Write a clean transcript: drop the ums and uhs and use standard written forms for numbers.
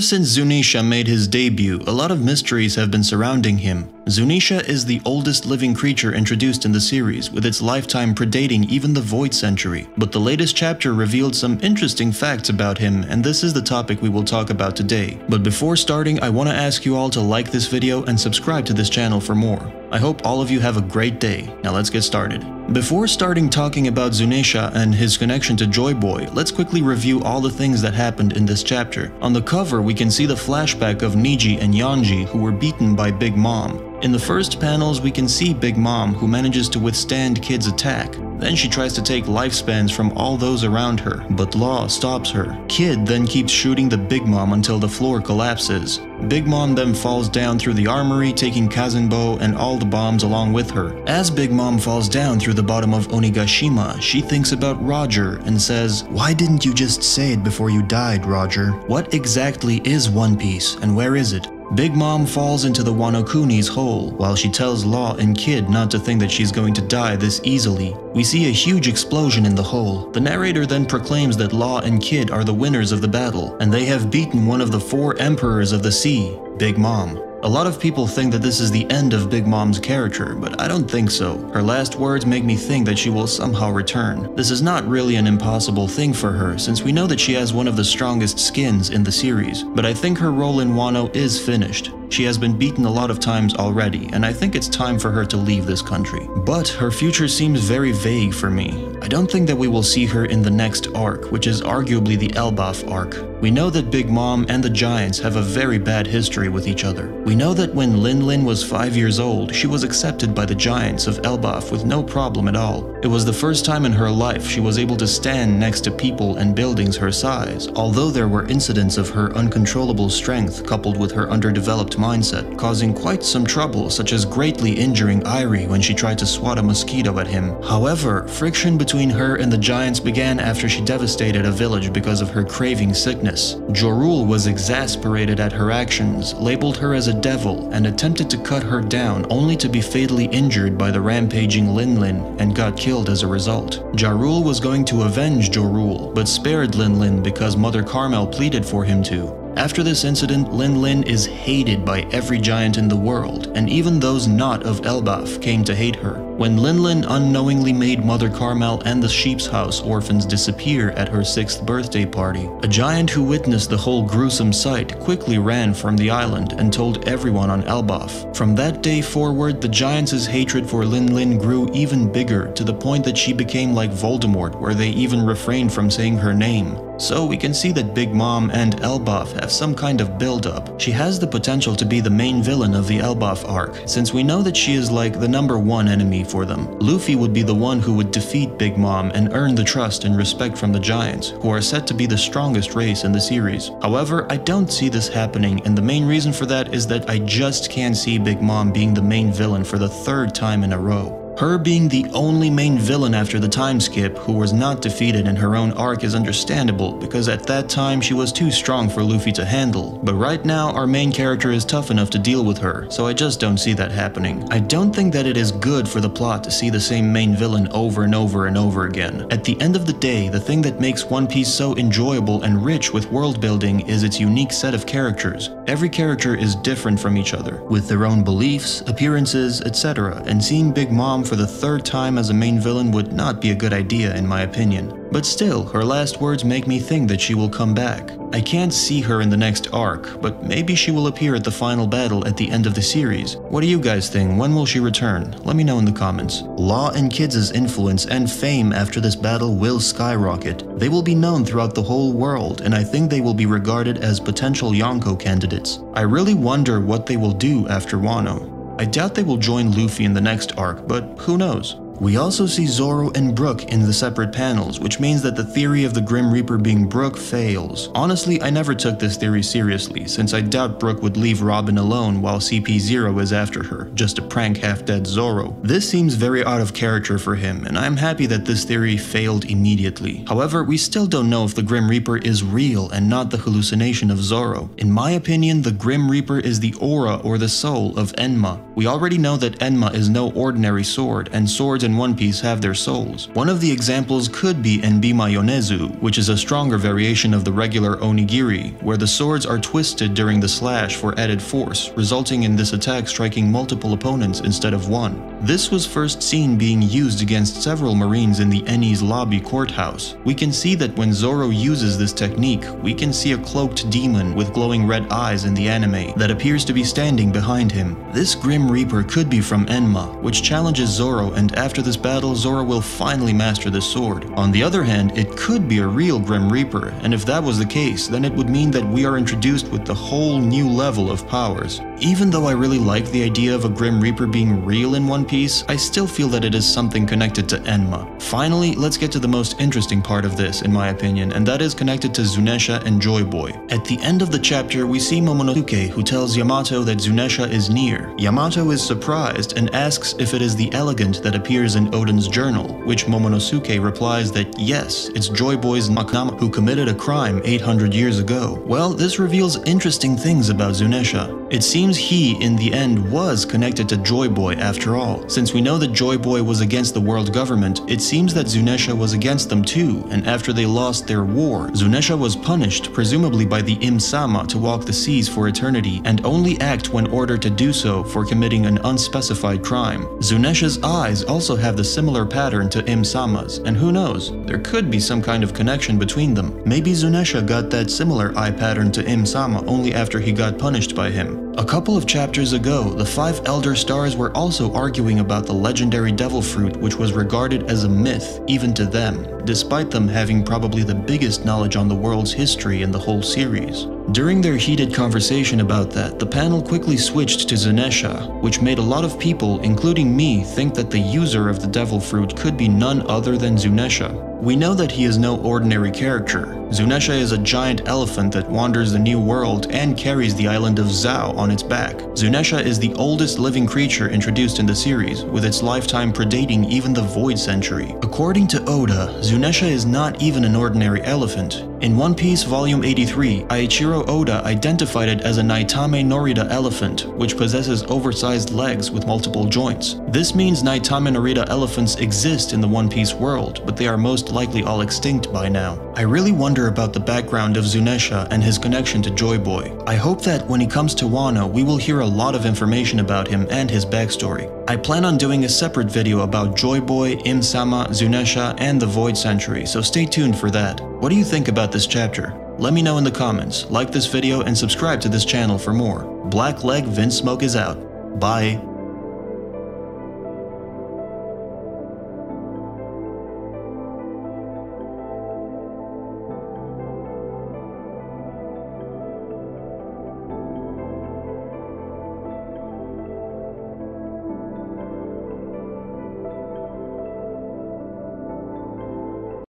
since Zunesha made his debut, a lot of mysteries have been surrounding him. Zunesha is the oldest living creature introduced in the series, with its lifetime predating even the Void Century. But the latest chapter revealed some interesting facts about him, and this is the topic we will talk about today. But before starting, I want to ask you all to like this video and subscribe to this channel for more. I hope all of you have a great day. Now let's get started. Before starting talking about Zunesha and his connection to Joy Boy, let's quickly review all the things that happened in this chapter. On the cover, we can see the flashback of Niji and Yanji, who were beaten by Big Mom. In the first panels, we can see Big Mom, who manages to withstand Kid's attack. Then she tries to take lifespans from all those around her, but Law stops her. Kid then keeps shooting the Big Mom until the floor collapses. Big Mom then falls down through the armory, taking Kazenbo and all the bombs along with her. As Big Mom falls down through the bottom of Onigashima, she thinks about Roger and says, "Why didn't you just say it before you died, Roger? What exactly is One Piece, and where is it?" Big Mom falls into the Wano Kuni's hole, while she tells Law and Kid not to think that she's going to die this easily. We see a huge explosion in the hole. The narrator then proclaims that Law and Kid are the winners of the battle, and they have beaten one of the 4 emperors of the sea, Big Mom. A lot of people think that this is the end of Big Mom's character, but I don't think so. Her last words make me think that she will somehow return. This is not really an impossible thing for her, since we know that she has one of the strongest skins in the series, but I think her role in Wano is finished. She has been beaten a lot of times already, and I think it's time for her to leave this country. But her future seems very vague for me. I don't think that we will see her in the next arc, which is arguably the Elbaf arc. We know that Big Mom and the Giants have a very bad history with each other. We know that when Lin Lin was 5 years old, she was accepted by the Giants of Elbaf with no problem at all. It was the first time in her life she was able to stand next to people and buildings her size, although there were incidents of her uncontrollable strength coupled with her underdeveloped mindset, causing quite some trouble, such as greatly injuring Irie when she tried to swat a mosquito at him. However, friction between her and the Giants began after she devastated a village because of her craving sickness. Jorul was exasperated at her actions, labeled her as a devil, and attempted to cut her down, only to be fatally injured by the rampaging Lin Lin and got killed as a result. Jarul was going to avenge Jorul, but spared Lin Lin because Mother Carmel pleaded for him to. After this incident, Lin Lin is hated by every giant in the world, and even those not of Elbaf came to hate her. When Lin Lin unknowingly made Mother Carmel and the Sheep's House orphans disappear at her 6th birthday party, a giant who witnessed the whole gruesome sight quickly ran from the island and told everyone on Elbaf. From that day forward, the giants' hatred for Lin Lin grew even bigger, to the point that she became like Voldemort, where they even refrained from saying her name. So we can see that Big Mom and Elbaf have some kind of build-up. She has the potential to be the main villain of the Elbaf arc, since we know that she is like the #1 enemy for them. Luffy would be the one who would defeat Big Mom and earn the trust and respect from the Giants, who are said to be the strongest race in the series. However, I don't see this happening, and the main reason for that is that I just can't see Big Mom being the main villain for the 3rd time in a row. Her being the only main villain after the time skip who was not defeated in her own arc is understandable, because at that time she was too strong for Luffy to handle. But right now our main character is tough enough to deal with her, so I just don't see that happening. I don't think that it is good for the plot to see the same main villain over and over and over again. At the end of the day, the thing that makes One Piece so enjoyable and rich with world building is its unique set of characters. Every character is different from each other, with their own beliefs, appearances, etc., and seeing Big Mom for the 3rd time as a main villain would not be a good idea in my opinion. But still, her last words make me think that she will come back. I can't see her in the next arc, but maybe she will appear at the final battle at the end of the series. What do you guys think? When will she return? Let me know in the comments. Law and Kid's influence and fame after this battle will skyrocket. They will be known throughout the whole world, and I think they will be regarded as potential Yonko candidates. I really wonder what they will do after Wano. I doubt they will join Luffy in the next arc, but who knows? We also see Zoro and Brook in the separate panels, which means that the theory of the Grim Reaper being Brook fails. Honestly, I never took this theory seriously, since I doubt Brook would leave Robin alone while CP0 is after her, just to prank half-dead Zoro. This seems very out of character for him, and I'm happy that this theory failed immediately. However, we still don't know if the Grim Reaper is real and not the hallucination of Zoro. In my opinion, the Grim Reaper is the aura or the soul of Enma. We already know that Enma is no ordinary sword, and swords in One Piece have their souls. One of the examples could be Enbima Yonezu, which is a stronger variation of the regular onigiri, where the swords are twisted during the slash for added force, resulting in this attack striking multiple opponents instead of one. This was first seen being used against several marines in the Enies Lobby courthouse. We can see that when Zoro uses this technique, we can see a cloaked demon with glowing red eyes in the anime that appears to be standing behind him. This Grim Reaper could be from Enma, which challenges Zoro, and after this battle, Zoro will finally master the sword. On the other hand, it could be a real Grim Reaper, and if that was the case, then it would mean that we are introduced with a whole new level of powers. Even though I really like the idea of a Grim Reaper being real in One Piece, I still feel that it is something connected to Enma. Finally, let's get to the most interesting part of this, in my opinion, and that is connected to Zunesha and Joy Boy. At the end of the chapter, we see Momonosuke, who tells Yamato that Zunesha is near. Yamato is surprised and asks if it is the elegant that appears in Oden's journal, which Momonosuke replies that yes, it's Joy Boy's Nakama who committed a crime 800 years ago. Well, this reveals interesting things about Zunesha. It seems he, in the end, was connected to Joy Boy after all. Since we know that Joy Boy was against the world government, it seems that Zunesha was against them too, and after they lost their war, Zunesha was punished, presumably by the Im-sama, to walk the seas for eternity, and only act when ordered to do so for committing an unspecified crime. Zunesha's eyes also have the similar pattern to Im-sama's, and who knows, there could be some kind of connection between them. Maybe Zunesha got that similar eye pattern to Im-sama only after he got punished by him. A couple of chapters ago, the 5 Elder Stars were also arguing about the legendary devil fruit, which was regarded as a myth, even to them, despite them having probably the biggest knowledge on the world's history in the whole series. During their heated conversation about that, the panel quickly switched to Zunesha, which made a lot of people, including me, think that the user of the devil fruit could be none other than Zunesha. We know that he is no ordinary character. Zunesha is a giant elephant that wanders the new world and carries the island of Zhao on its back. Zunesha is the oldest living creature introduced in the series, with its lifetime predating even the Void Century. According to Oda, Zunesha is not even an ordinary elephant. In One Piece Volume 83, Eiichiro Oda identified it as a Naitame Norida elephant, which possesses oversized legs with multiple joints. This means Naitame Norida elephants exist in the One Piece world, but they are most likely all extinct by now. I really wonder about the background of Zunesha and his connection to Joy Boy. I hope that when he comes to Wano, we will hear a lot of information about him and his backstory. I plan on doing a separate video about Joy Boy, Im-sama, Zunesha, and the Void Century, so stay tuned for that. What do you think about this chapter? Let me know in the comments, like this video, and subscribe to this channel for more. Black Leg Vince Smoke is out. Bye.